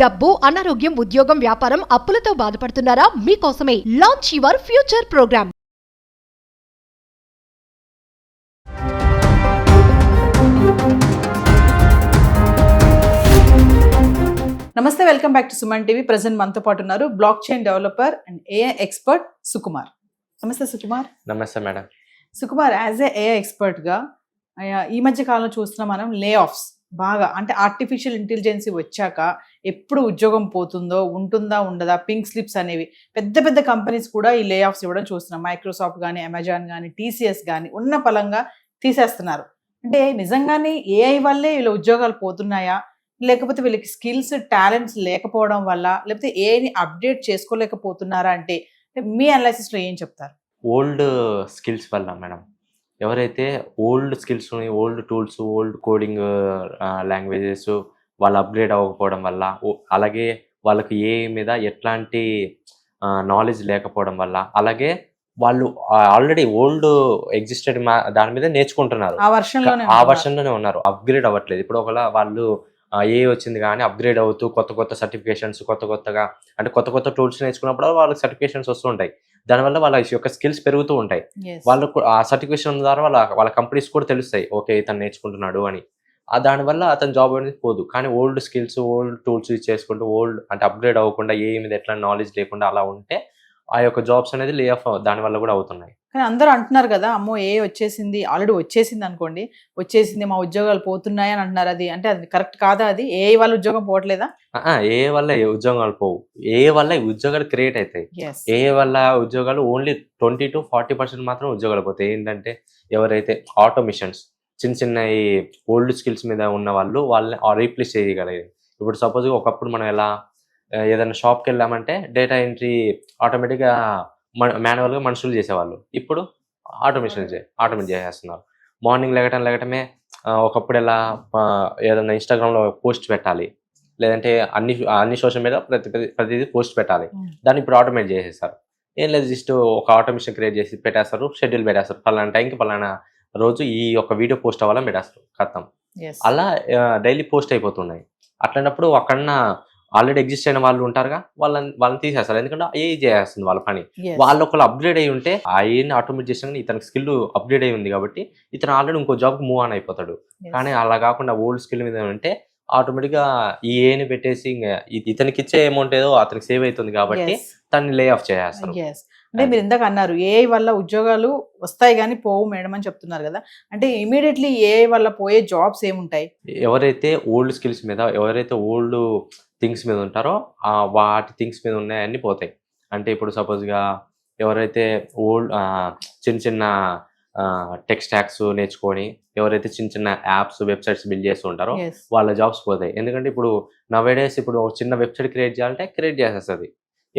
డబ్బు, అనారోగ్యం, ఉద్యోగం, వ్యాపారం, అప్పులతో బాధపడుతున్నారా? మీకోసమే లాంచ్ యువర్ ఫ్యూచర్ ప్రోగ్రామ్. నమస్తే, welcome back to Suman TV. Present మనతో పాటు ఉన్నారు blockchain developer and AI expert Sukumar. నమస్తే సుకుమార్. నమస్తే madam. Sukumar, as a AI ఎక్స్పర్ట్గా ఈ మధ్య కాలంలో చూస్తున్నాం మనం లే ఆఫ్స్ బాగా. అంటే ఆర్టిఫిషియల్ ఇంటెలిజెన్సీ వచ్చాక ఎప్పుడు ఉద్యోగం పోతుందో, ఉంటుందా ఉండదా, పింక్ స్లిప్స్ అనేవి పెద్ద పెద్ద కంపెనీస్ కూడా ఈ లే ఆఫ్స్ ఇవ్వడం చూస్తున్నాం. మైక్రోసాఫ్ట్ కానీ, అమెజాన్ కానీ, టీసీఎస్ కానీ ఉన్న పలంగా తీసేస్తున్నారు. అంటే నిజంగానే ఏఐ వల్లే వీళ్ళ ఉద్యోగాలు పోతున్నాయా, లేకపోతే వీళ్ళకి స్కిల్స్, టాలెంట్స్ లేకపోవడం వల్ల, లేకపోతే ఏఐని అప్డేట్ చేసుకోలేకపోతున్నారా? అంటే మీ అనాలిసిస్లో ఏం చెప్తారు? ఓల్డ్ స్కిల్స్ వల్ల మేడం, ఎవరైతే old skills, old tools, old coding languages వాళ్ళు అప్గ్రేడ్ అవ్వకపోవడం వల్ల, అలాగే వాళ్ళకి ఏఐ మీద ఎట్లాంటి నాలెడ్జ్ లేకపోవడం వల్ల, అలాగే వాళ్ళు ఆల్రెడీ ఓల్డ్ ఎగ్జిస్టెడ్ దాని మీద నేర్చుకుంటున్నారు, ఆ వర్షన్లోనే ఉన్నారు, అప్గ్రేడ్ అవ్వట్లేదు. ఇప్పుడు ఒకవేళ వాళ్ళు ఏ వచ్చింది కానీ అప్గ్రేడ్ అవుతూ కొత్త సర్టిఫికేషన్స్, కొత్తగా అంటే కొత్త టూల్స్ నేర్చుకున్నప్పుడు వాళ్ళకి సర్టిఫికేషన్స్ వస్తుంటాయి. దానివల్ల వాళ్ళ యొక్క స్కిల్స్ పెరుగుతూ ఉంటాయి. వాళ్ళకు ఆ సర్టిఫికేషన్ ద్వారా వాళ్ళ కంపెనీస్ కూడా తెలుస్తాయి, ఓకే ఇతను నేర్చుకుంటున్నాడు అని. దానివల్ల అతని జాబ్ అనేది పోదు. కానీ old skills, old tools use చేసుకుంటూ, ఓల్డ్ అంటే అప్గ్రేడ్ అవ్వకుండా, ఏ మీద ఎట్లా నాలెడ్జ్ లేకుండా అలా ఉంటే ఆ యొక్క జాబ్స్ అనేది లే ఆఫ్ దానివల్ల కూడా అవుతున్నాయి. కానీ అందరూ అంటున్నారు కదా, అమ్మో ఏ వచ్చేసింది, ఆల్రెడీ వచ్చేసింది అనుకోండి, వచ్చేసింది, మా ఉద్యోగాలు పోతున్నాయి అని అంటున్నారు. అది కరెక్ట్ కాదా? అది ఏఐ వల్ల ఉద్యోగం పోవట్లేదా? ఏ వల్ల ఉద్యోగాలు పోవు, ఏ వల్ల ఉద్యోగాలు క్రియేట్ అవుతాయి. ఏ వల్ల ఉద్యోగాలు ఓన్లీ 20 to 40% మాత్రం ఉద్యోగాలు పోతాయి. ఏంటంటే ఎవరైతే ఆటోమిషన్స్, చిన్న ఈ ఓల్డ్ స్కిల్స్ మీద ఉన్న వాళ్ళని రీప్లేస్ చేయగలిగేది. ఇప్పుడు సపోజ్ ఒకప్పుడు మనం ఎలా ఏదైనా షాప్కి వెళ్ళామంటే డేటా ఎంట్రీ ఆటోమేటిక్గా మాన్యువల్గా మనుషులు చేసేవాళ్ళు, ఇప్పుడు ఆటోమేట్ చేసేస్తున్నారు. మార్నింగ్ లేకటమే ఒకప్పుడు ఎలా ఏదైనా ఇన్స్టాగ్రామ్లో పోస్ట్ పెట్టాలి, లేదంటే అన్ని సోషల్ మీడియా ప్రతిదీ పోస్ట్ పెట్టాలి, దాన్ని ఇప్పుడు ఆటోమేట్ చేసేస్తారు. ఏం లేదు, జస్ట్ ఒక ఆటోమేషన్ క్రియేట్ చేసి పెట్టేస్తారు, షెడ్యూల్ పెట్టేస్తారు, పలానా టైంకి పలానా రోజు ఈ యొక్క వీడియో పోస్ట్ అవ్వాలని పెట్టేస్తారు, ఖతం. అలా డైలీ పోస్ట్ అయిపోతున్నాయి. అట్లాంటప్పుడు అక్కడ ఆల్రెడీ ఎగ్జిస్ట్ అయిన వాళ్ళు ఉంటారుగా, వాళ్ళని తీసేస్తారు. ఎందుకంటే ఏ చేస్తుంది వాళ్ళ పని. వాళ్ళు ఒకళ్ళు అప్గ్రేడ్ అయ్యి ఉంటే ఆ ఏని ఆటోమేట్ చేసిన ఇతనికి స్కిల్ అప్గ్రేడ్ అయ్యి ఉంది కాబట్టి ఇతను ఆల్రెడీ ఇంకో జాబ్కి మూవ్ ఆన్ అయిపోతాడు. కానీ అలా కాకుండా ఓల్డ్ స్కిల్ మీద ఉంటే ఆటోమేటిక్గా ఈ ఏని పెట్టేసి ఇతనికి ఇచ్చే అమౌంట్ ఏదో అతనికి సేవ్ అవుతుంది కాబట్టి తనని లే ఆఫ్ చేస్తారు. అంటే మీరు ఇందాక అన్నారు ఏఐ వల్ల ఉద్యోగాలు వస్తాయి కానీ పోవు మేడం అని చెప్తున్నారు కదా. అంటే ఇమీడియట్లీ ఏఐ వల్ల పోయే జాబ్స్ ఏముంటాయి? ఎవరైతే ఓల్డ్ స్కిల్స్ మీద, ఎవరైతే ఓల్డ్ థింగ్స్ మీద ఉంటారో వాటి థింగ్స్ మీద ఉన్నాయన్నీ పోతాయి. అంటే ఇప్పుడు సపోజ్గా ఎవరైతే ఓల్డ్ చిన్న టెక్ స్టాక్స్ నేర్చుకొని, ఎవరైతే చిన్న యాప్స్, వెబ్సైట్స్ బిల్డ్ చేస్తూ ఉంటారో వాళ్ళ జాబ్స్ పోతాయి. ఎందుకంటే ఇప్పుడు నవేడేస్ ఇప్పుడు చిన్న వెబ్సైట్ క్రియేట్ చేయాలంటే క్రియేట్ చేసేస్తుంది.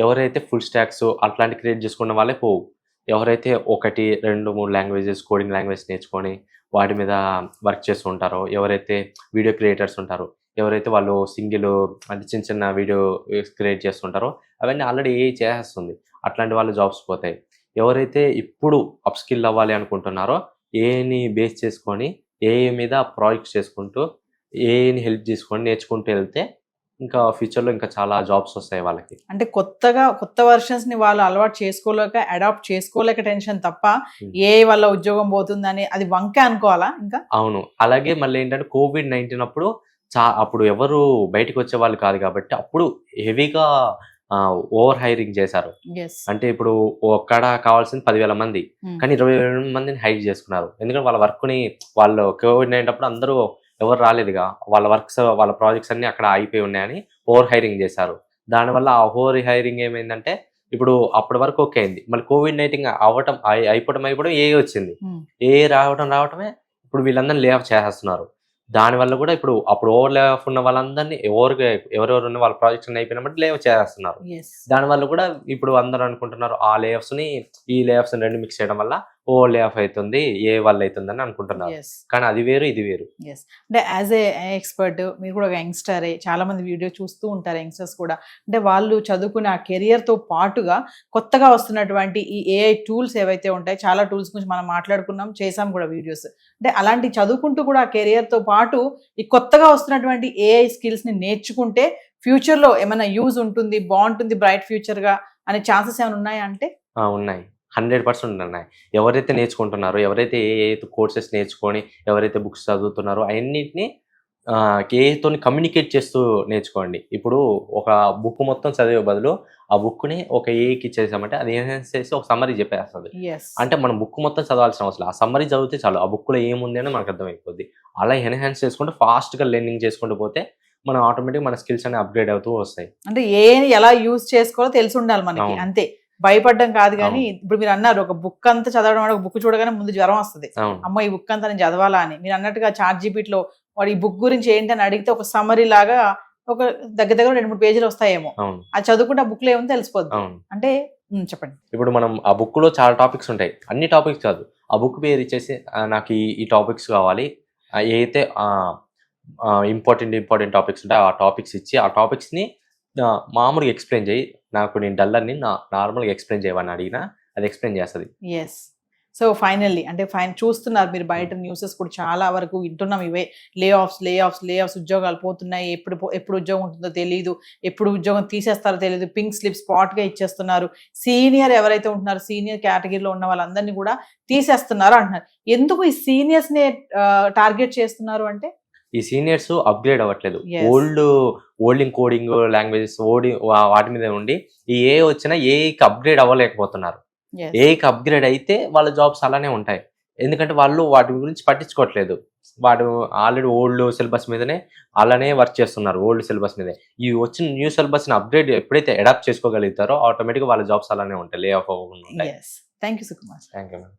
ఎవరైతే ఫుల్ స్టాక్స్ అట్లాంటి క్రియేట్ చేసుకున్న వాళ్ళే పోవు. ఎవరైతే 1, 2, 3 లాంగ్వేజెస్, కోడింగ్ లాంగ్వేజ్ నేర్చుకొని వాటి మీద వర్క్ చేస్తూ ఉంటారో, ఎవరైతే వీడియో క్రియేటర్స్ ఉంటారో, ఎవరైతే వాళ్ళు సింగిల్ అంటే చిన్న వీడియో క్రియేట్ చేస్తుంటారో అవన్నీ ఆల్రెడీ ఏఐ చేసేస్తుంది, అట్లాంటి వాళ్ళ జాబ్స్ పోతాయి. ఎవరైతే ఇప్పుడు అప్ స్కిల్ అవ్వాలి అనుకుంటున్నారో ఏఐని బేస్ చేసుకొని ఏఐ మీద ప్రాజెక్ట్స్ చేసుకుంటూ, ఏఐని హెల్ప్ చేసుకొని నేర్చుకుంటూ వెళ్తే ఇంకా ఫ్యూచర్లో ఇంకా చాలా జాబ్స్ వస్తాయి వాళ్ళకి. అంటే కొత్త వర్షన్స్ ని వాళ్ళు అలవాటు చేసుకోలేక, అడాప్ట్ చేసుకోలేక టెన్షన్ తప్ప ఏ వల్ల ఉద్యోగం పోతుందని అది వంకే అనుకోవాలా ఇంకా? అవును. అలాగే మళ్ళీ ఏంటంటే COVID-19 అప్పుడు అప్పుడు ఎవరు బయటకు వచ్చే వాళ్ళు కాదు కాబట్టి అప్పుడు హెవీగా ఓవర్ హైరింగ్ చేశారు. అంటే ఇప్పుడు ఒక్కడ కావాల్సింది 10,000 మంది, కానీ 20,000 మందిని హైర్ చేసుకున్నారు. ఎందుకంటే వాళ్ళ వర్క్ని వాళ్ళు COVID-19 అప్పుడు అందరూ ఎవరు రాలేదుగా, వాళ్ళ ప్రాజెక్ట్స్ అన్ని అక్కడ అయిపోయి ఉన్నాయని ఓవర్ హైరింగ్ చేశారు. దానివల్ల ఆ ఓవర్ హైరింగ్ ఏమైందంటే ఇప్పుడు అప్పటి వరకు ఓకే అయింది, మళ్ళీ COVID-19 అయిపోవడం ఏ వచ్చింది. ఏ రావటమే ఇప్పుడు వీళ్ళందరినీ లే ఆఫ్ చేసేస్తున్నారు. దానివల్ల కూడా ఇప్పుడు అప్పుడు ఓవర్ లే ఆఫ్ ఉన్న వాళ్ళందరినీ ఎవరెవరు ఉన్న వాళ్ళ ప్రాజెక్ట్స్ అయిపోయినప్పుడు లే ఆఫ్ చేసేస్తున్నారు. దానివల్ల కూడా ఇప్పుడు అందరూ అనుకుంటున్నారు ఆ లే ఆఫ్స్ని ఈ లే ఆఫ్స్ రెండు మిక్స్ చేయడం వల్ల లే ఆఫ్ అవుతుంది ఏ వల్ల అవుతుంది అని అనుకుంటున్నారు. ఎస్ కానీ అది వేరు ఇది వేరు. ఎస్ అంటే యాజ్ ఏ ఎక్స్పర్ట్ మీరు కూడా ఒక యంగ్స్టరే, చాలా మంది వీడియో చూస్తూ ఉంటారు యంగ్స్టర్స్ కూడా. అంటే వాళ్ళు చదువుకునే ఆ కెరియర్తో పాటుగా కొత్తగా వస్తున్నటువంటి ఈ ఏఐ టూల్స్ ఏవైతే ఉంటాయి, చాలా టూల్స్ గురించి మనం మాట్లాడుకున్నాం, చేసాం కూడా వీడియోస్. అంటే అలాంటి చదువుకుంటూ కూడా ఆ కెరియర్తో పాటు ఈ కొత్తగా వస్తున్నటువంటి ఏఐ స్కిల్స్ని నేర్చుకుంటే ఫ్యూచర్లో ఏమైనా యూజ్ ఉంటుంది, బాగుంటుంది, బ్రైట్ ఫ్యూచర్గా అనే ఛాన్సెస్ ఏమైనా ఉన్నాయా అంటే? ఉన్నాయి, 100% ఉన్నాయి. ఎవరైతే నేర్చుకుంటున్నారో, ఎవరైతే ఏ కోర్సెస్ నేర్చుకొని, ఎవరైతే బుక్స్ చదువుతున్నారో అన్నిటిని ఏతో కమ్యూనికేట్ చేస్తూ నేర్చుకోండి. ఇప్పుడు ఒక బుక్ మొత్తం చదివే బదులు ఆ బుక్ని ఒక ఏకి ఇచ్చేసామంటే అది ఎన్హాన్స్ చేసి ఒక సమ్మరీ చెప్పేస్తుంది. అంటే మనం బుక్ మొత్తం చదవాల్సిన అవసరం, ఆ సమ్మరీ చదివితే చాలు, ఆ బుక్లో ఏముంది అని మనకు అర్థమైపోద్ది. అలా ఎన్హాన్స్ చేసుకుంటూ ఫాస్ట్గా లెర్నింగ్ చేసుకుంటూ పోతే మనం ఆటోమేటిక్ మన స్కిల్స్ అనేవి అప్గ్రేడ్ అవుతూ వస్తాయి. అంటే ఏని ఎలా యూజ్ చేసుకోవాలో తెలిసి ఉండాలి మనకి, అంతే. భయపడడం కాదు. కానీ ఇప్పుడు మీరు అన్నారు ఒక బుక్ అంతా చదవడం వల్ల ఒక బుక్ చూడగానే ముందు జ్వరం వస్తుంది, అమ్మ ఈ బుక్ అంతా నేను చదవాలా అని. మీరు అన్నట్టుగా ChatGPTలో వాడు ఈ బుక్ గురించి ఏంటని అడిగితే ఒక సమ్మరీ లాగా ఒక దగ్గర 2-3 పేజీలు వస్తాయేమో, అది చదువుకుంటే ఆ బుక్ లో ఏమో తెలిసిపోద్ది. అంటే చెప్పండి. ఇప్పుడు మనం ఆ బుక్ లో చాలా టాపిక్స్ ఉంటాయి, అన్ని టాపిక్స్ కాదు, ఆ బుక్ పేరు ఇచ్చేసి నాకు ఈ టాపిక్స్ కావాలి, ఏదైతే ఇంపార్టెంట్ టాపిక్స్ ఉంటాయి ఆ టాపిక్స్ ఇచ్చి ఆ టాపిక్స్ ని మామూలుగా ఎక్స్ప్లెయిన్ చేయి, నాకు నేను డల్లర్ని నార్మల్గా ఎక్స్ప్లెయిన్ చేయమని అడిగినా అది ఎక్స్ప్లెయిన్ చేస్తుంది. ఎస్. సో ఫైనల్లీ అంటే చూస్తున్నారు మీరు బయట న్యూసెస్ కూడా చాలా వరకు వింటున్నాం, ఇవే లే ఆఫ్స్, ఉద్యోగాలు పోతున్నాయి, ఎప్పుడు ఉద్యోగం ఉంటుందో తెలియదు, ఎప్పుడు ఉద్యోగం తీసేస్తారో తెలియదు, పింక్ స్లిప్ స్పాట్గా ఇచ్చేస్తున్నారు, సీనియర్ ఎవరైతే ఉంటున్నారో సీనియర్ కేటగిరీలో ఉన్న వాళ్ళందరినీ కూడా తీసేస్తున్నారు అంటున్నారు. ఎందుకు ఈ సీనియర్స్ని టార్గెట్ చేస్తున్నారు అంటే? ఈ సీనియర్స్ అప్గ్రేడ్ అవ్వట్లేదు, ఓల్డింగ్ కోడింగ్ లాంగ్వేజెస్ వాటి మీద ఉండి ఈ ఏ వచ్చినా ఏకి అప్గ్రేడ్ అవ్వలేకపోతున్నారు. ఏకి అప్గ్రేడ్ అయితే వాళ్ళ జాబ్స్ అలానే ఉంటాయి, ఎందుకంటే వాళ్ళు వాటి గురించి పట్టించుకోవట్లేదు. వాడు ఆల్రెడీ ఓల్డ్ సిలబస్ మీదనే అలానే వర్క్ చేస్తున్నారు, ఓల్డ్ సిలబస్ మీదే. ఈ వచ్చిన న్యూ సిలబస్ని అప్గ్రేడ్ ఎప్పుడైతే అడాప్ట్ చేసుకోగలుగుతారో ఆటోమేటిక్గా వాళ్ళ జాబ్స్ అలానే ఉంటాయి, లే ఆఫ్ అవ్వకుండా ఉంటాయి. Thank you Sukumar. Thank you madam.